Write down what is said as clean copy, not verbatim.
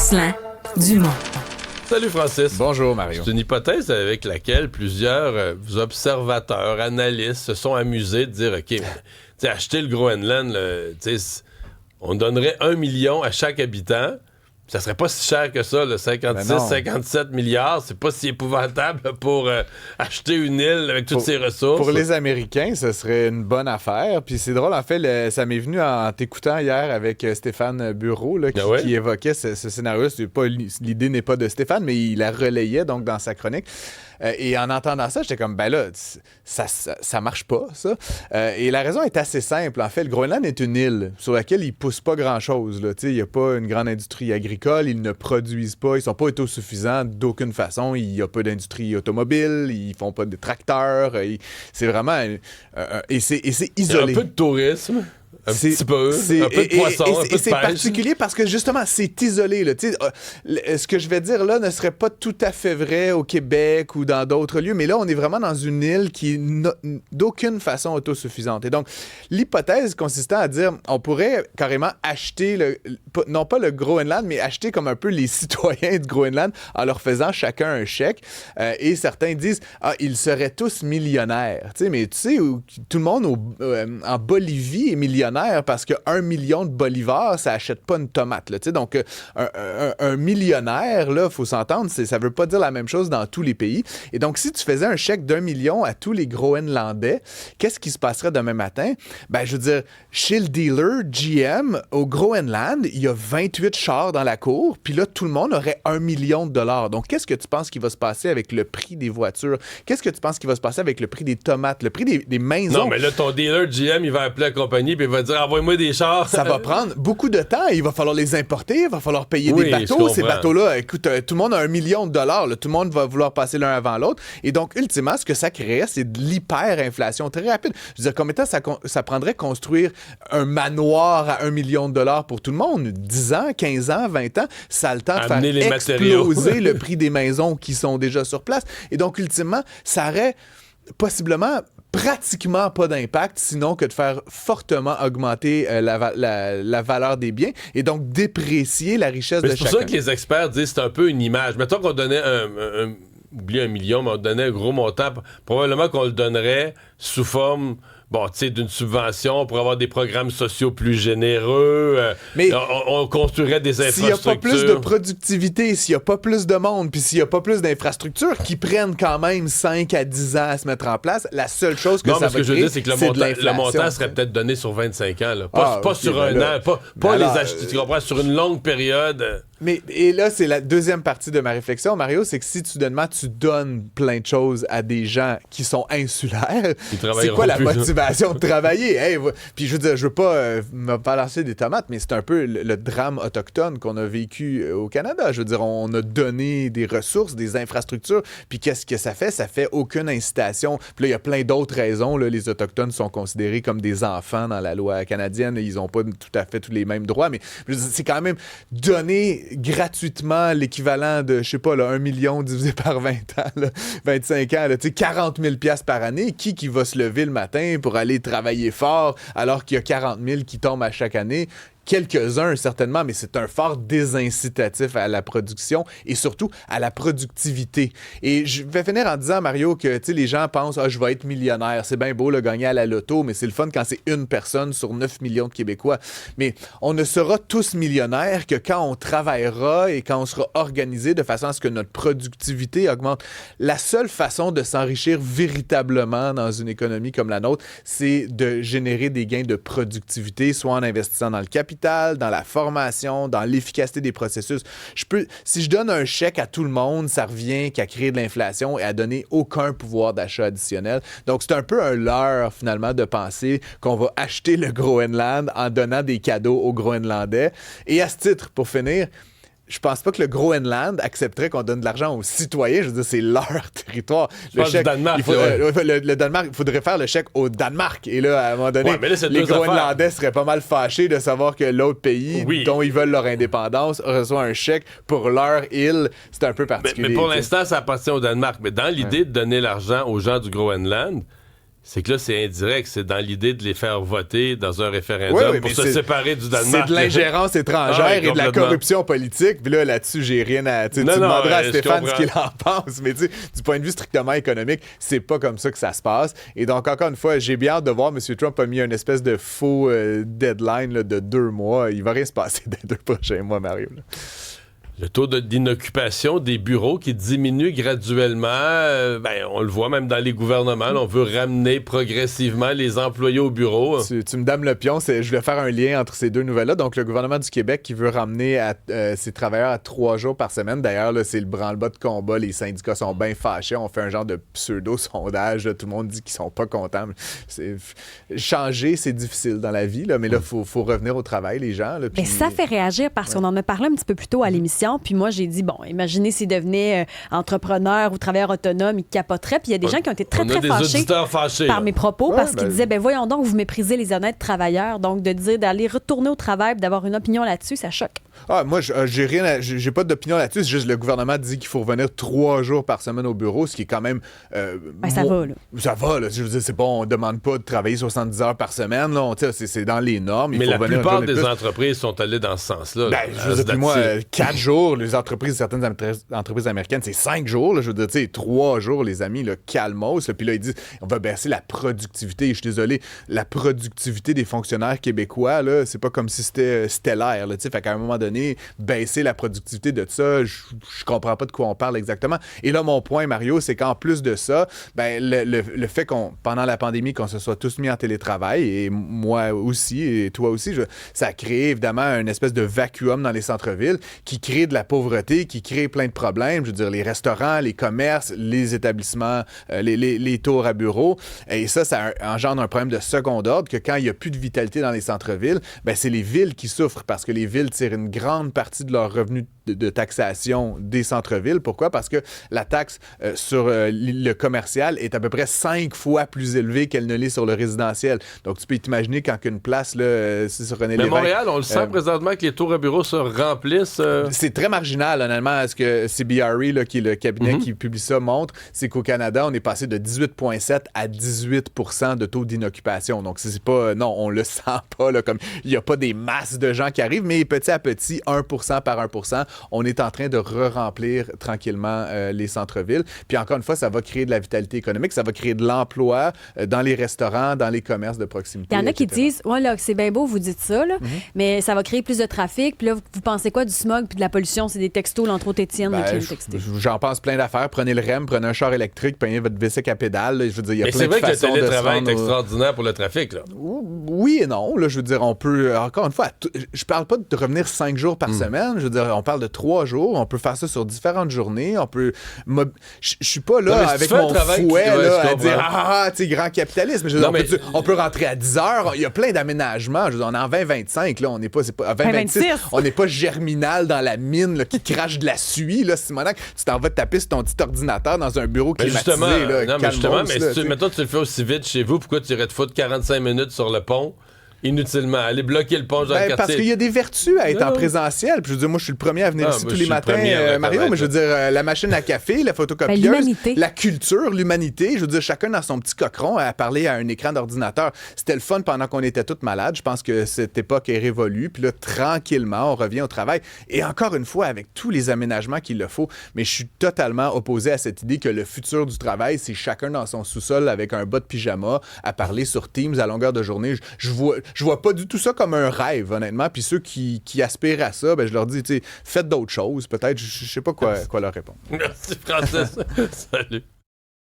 Ghislain Dumont. Salut Francis. Bonjour Mario. C'est une hypothèse avec laquelle plusieurs observateurs, analystes se sont amusés de dire, OK, acheter le Groenland, on donnerait 1 million à chaque habitant. Ça serait pas si cher que ça, le 56-57 milliards. C'est pas si épouvantable pour acheter une île avec toutes ses ressources. Pour les Américains, ce serait une bonne affaire. Puis c'est drôle, en fait, ça m'est venu en t'écoutant hier avec Stéphane Bureau, là, qui évoquait ce scénario. L'idée n'est pas de Stéphane, mais il la relayait donc dans sa chronique. Et en entendant ça, j'étais comme, ben là, ça marche pas, ça. Et la raison est assez simple. En fait, le Groenland est une île sur laquelle ils poussent pas grand-chose. Il n'y a pas une grande industrie agricole, ils ne produisent pas, ils sont pas autosuffisants d'aucune façon. Il n'y a pas d'industrie automobile, ils font pas de tracteurs. C'est vraiment... et c'est isolé. Il y a un peu de tourisme. Un petit peu de poisson, un peu de c'est pêche. particulier parce que justement, c'est isolé. Là. Ce que je vais dire là ne serait pas tout à fait vrai au Québec ou dans d'autres lieux, mais là, on est vraiment dans une île qui est d'aucune façon autosuffisante. Et donc, l'hypothèse consistant à dire, on pourrait carrément acheter, non pas le Groenland, mais acheter comme un peu les citoyens du Groenland en leur faisant chacun un chèque. Et certains disent, ils seraient tous millionnaires. Mais tu sais, tout le monde en Bolivie est millionnaire parce que 1 million de bolivars, ça achète pas une tomate. Là, donc, un millionnaire, il faut s'entendre, ça veut pas dire la même chose dans tous les pays. Et donc, si tu faisais un chèque d'1 million à tous les Groenlandais, qu'est-ce qui se passerait demain matin? Ben, je veux dire, chez le dealer GM, au Groenland, il y a 28 chars dans la cour, puis là, tout le monde aurait 1 million de dollars. Donc, qu'est-ce que tu penses qui va se passer avec le prix des voitures? Qu'est-ce que tu penses qui va se passer avec le prix des tomates, le prix des maisons? Non, mais là, ton dealer GM, il va appeler la compagnie, puis il va dire, envoie-moi des chars. Ça va prendre beaucoup de temps. Il va falloir les importer, il va falloir payer des bateaux. Ces bateaux-là, écoute, tout le monde a 1 million de dollars. Là, tout le monde va vouloir passer l'un avant l'autre. Et donc, ultimement, ce que ça crée, c'est de l'hyperinflation très rapide. Je veux dire, combien de temps ça prendrait construire un manoir à 1 million de dollars pour tout le monde? 10 ans, 15 ans, 20 ans, ça a le temps de faire exploser le prix des maisons qui sont déjà sur place. Et donc, ultimement, ça aurait possiblement pratiquement pas d'impact, sinon que de faire fortement augmenter la valeur des biens et donc déprécier la richesse de chacun. C'est pour ça que les experts disent que c'est un peu une image. Mettons qu'on donnait oublie 1 million, mais on donnait un gros montant. Probablement qu'on le donnerait sous forme... d'une subvention pour avoir des programmes sociaux plus généreux. Mais on construirait des infrastructures. S'il n'y a pas plus de productivité, s'il n'y a pas plus de monde, puis s'il n'y a pas plus d'infrastructures qui prennent quand même 5 à 10 ans à se mettre en place, la seule chose que ça va créer, je veux dire, c'est que le montant serait peut-être donné sur 25 ans. Là. Pas sur un an. Pas les acheter, tu comprends, sur une longue période. Et là, c'est la deuxième partie de ma réflexion, Mario, c'est que si tu donnes plein de choses à des gens qui sont insulaires, c'est quoi la motivation de travailler? Puis je veux dire, je veux pas me balancer des tomates, mais c'est un peu le drame autochtone qu'on a vécu au Canada. Je veux dire, on a donné des ressources, des infrastructures, puis qu'est-ce que ça fait? Ça fait aucune incitation. Puis là, il y a plein d'autres raisons. Là, les Autochtones sont considérés comme des enfants dans la loi canadienne. Ils n'ont pas tout à fait tous les mêmes droits, mais je veux dire, c'est quand même donner gratuitement l'équivalent de, je sais pas, là, 1 million divisé par 20 ans, là, 25 ans, là, 40 000 $ par année. Qui va se lever le matin pour aller travailler fort alors qu'il y a 40 000 qui tombent à chaque année? Quelques-uns, certainement, mais c'est un fort désincitatif à la production et surtout à la productivité. Et je vais finir en disant, Mario, que les gens pensent « je vais être millionnaire, c'est bien beau le gagner à la loto, mais c'est le fun quand c'est une personne sur 9 millions de Québécois. » Mais on ne sera tous millionnaires que quand on travaillera et quand on sera organisé de façon à ce que notre productivité augmente. La seule façon de s'enrichir véritablement dans une économie comme la nôtre, c'est de générer des gains de productivité, soit en investissant dans le capital, dans la formation, dans l'efficacité des processus. Si je donne un chèque à tout le monde, ça revient qu'à créer de l'inflation et à donner aucun pouvoir d'achat additionnel. Donc, c'est un peu un leurre, finalement, de penser qu'on va acheter le Groenland en donnant des cadeaux aux Groenlandais. Et à ce titre, pour finir, je pense pas que le Groenland accepterait qu'on donne de l'argent aux citoyens. Je veux dire, c'est leur territoire. Le Danemark, le Danemark, il faudrait faire le chèque au Danemark. Et là, à un moment donné, les Groenlandais seraient pas mal fâchés de savoir que l'autre pays, dont ils veulent leur indépendance, reçoit un chèque pour leur île. C'est un peu particulier. Mais pour l'instant, ça appartient au Danemark. Mais dans l'idée de donner l'argent aux gens du Groenland, c'est que là, c'est indirect. C'est dans l'idée de les faire voter dans un référendum pour se séparer du Danemark. C'est de l'ingérence étrangère et de la corruption politique. Puis là-dessus, j'ai rien à... Tu demanderas à Stéphane ce qu'il en pense. Mais du point de vue strictement économique, c'est pas comme ça que ça se passe. Et donc, encore une fois, j'ai bien hâte de voir. M. Trump a mis une espèce de faux deadline là, de 2 mois. Il va rien se passer dans les 2 prochains mois, Mario. Là. Le taux d'inoccupation des bureaux qui diminue graduellement, on le voit même dans les gouvernements. Là, on veut ramener progressivement les employés au bureau. Tu me dames le pion. Je voulais faire un lien entre ces deux nouvelles-là. Donc, le gouvernement du Québec qui veut ramener ses travailleurs à 3 jours par semaine. D'ailleurs, là, c'est le branle-bas de combat. Les syndicats sont bien fâchés. On fait un genre de pseudo-sondage. Là. Tout le monde dit qu'ils sont pas contents. Changer, c'est difficile dans la vie. Là, mais là, il faut revenir au travail, les gens. Là, puis... Mais ça fait réagir parce qu'on en a parlé un petit peu plus tôt à l'émission. Puis moi, j'ai dit, bon, imaginez s'ils devenaient entrepreneurs ou travailleurs autonomes, ils capoteraient. Puis il y a des gens qui ont été très fâchés par mes propos parce qu'ils disaient, voyons donc, vous méprisez les honnêtes travailleurs. Donc, de dire d'aller retourner au travail, d'avoir une opinion là-dessus, ça choque. Moi, j'ai pas d'opinion là-dessus. C'est juste le gouvernement dit qu'il faut revenir 3 jours par semaine au bureau, ce qui est quand même... ça va, là. Ça va, là. Je veux dire, c'est bon, on demande pas de travailler 70 heures par semaine. Là. C'est dans les normes. Mais la plupart des entreprises sont allées dans ce sens-là. Je veux dire, moi, 4 jours, les entreprises, certaines entreprises américaines, c'est 5 jours. Là, je veux dire, tu sais, 3 jours, les amis, là, calmos. Puis là, ils disent, on va baisser la productivité. Je suis désolé, la productivité des fonctionnaires québécois, là, c'est pas comme si c'était stellaire. Là, fait qu'à un moment donné, baisser la productivité de ça, je comprends pas de quoi on parle exactement. Et là, mon point, Mario, c'est qu'en plus de ça, le fait pendant la pandémie, qu'on se soit tous mis en télétravail, et moi aussi, et toi aussi, ça a créé évidemment une espèce de vacuum dans les centres-villes qui crée de la pauvreté, qui crée plein de problèmes. Je veux dire, les restaurants, les commerces, les établissements, les tours à bureaux. Et ça engendre un problème de second ordre que quand il n'y a plus de vitalité dans les centres-villes, c'est les villes qui souffrent parce que les villes tirent une grande partie de leurs revenus de taxation des centres-villes. Pourquoi? Parce que la taxe sur le commercial est à peu près 5 fois plus élevée qu'elle ne l'est sur le résidentiel. Donc, tu peux t'imaginer quand une place, là, c'est sur René Lévesque... Mais Montréal, on le sent présentement que les tours à bureaux se remplissent. C'est très marginal, honnêtement. Ce que CBRE, là, qui est le cabinet qui publie ça, montre, c'est qu'au Canada, on est passé de 18,7 à 18% de taux d'inoccupation. Donc, c'est pas... Non, on le sent pas, là, comme... Il n'y a pas des masses de gens qui arrivent, mais petit à petit, 1% par 1%, on est en train de re-remplir tranquillement les centres-villes. Puis encore une fois, ça va créer de la vitalité économique, ça va créer de l'emploi dans les restaurants, dans les commerces de proximité. Il y en a qui disent, ouais, là, c'est bien beau, vous dites ça, là, mais ça va créer plus de trafic. Puis là, vous pensez quoi du smog puis de la pollution? C'est des textos, entre autres Étienne, qui aime texter. J'en pense plein d'affaires. Prenez le REM, prenez un char électrique, prenez votre bicycle à pédale. Là, je veux dire, il y a plein de façons de se rendre. C'est vrai que le télétravail est extraordinaire pour le trafic, là. Oui et non. Là, je veux dire, on peut, encore une fois, je parle pas de revenir 5 jours par semaine. Je veux dire, on parle de 3 jours. On peut faire ça sur différentes journées. On peut... Je suis pas là avec mon fouet là, à dire tu sais, grand capitalisme. Je veux dire, on peut rentrer à 10 heures. Il y a plein d'aménagements. Je veux dire, on est en 2025. Là, on n'est pas... à 2026. On n'est pas Germinal dans la mine là, qui crache de la suie. Là, Simonac, tu t'en vas te taper sur ton petit ordinateur dans un bureau climatisé. Justement, si mettons tu le fais aussi vite chez vous, pourquoi tu irais te foutre 45 minutes sur le pont? Inutilement. Aller bloquer le pont dans le quartier. Parce qu'il y a des vertus à être en présentiel. Puis je veux dire, moi, je suis le premier à venir ici tous les matins, Mario, mais je veux dire, la machine à café, la photocopieuse, la culture, l'humanité. Je veux dire, chacun dans son petit cochon à parler à un écran d'ordinateur. C'était le fun pendant qu'on était tous malades. Je pense que cette époque est révolue. Puis là, tranquillement, on revient au travail. Et encore une fois, avec tous les aménagements qu'il le faut, mais je suis totalement opposé à cette idée que le futur du travail, c'est chacun dans son sous-sol avec un bas de pyjama à parler sur Teams à longueur de journée. Je vois pas du tout ça comme un rêve, honnêtement. Puis ceux qui aspirent à ça, je leur dis, faites d'autres choses. Peut-être, je sais pas quoi leur répondre. Merci, Francis. Salut.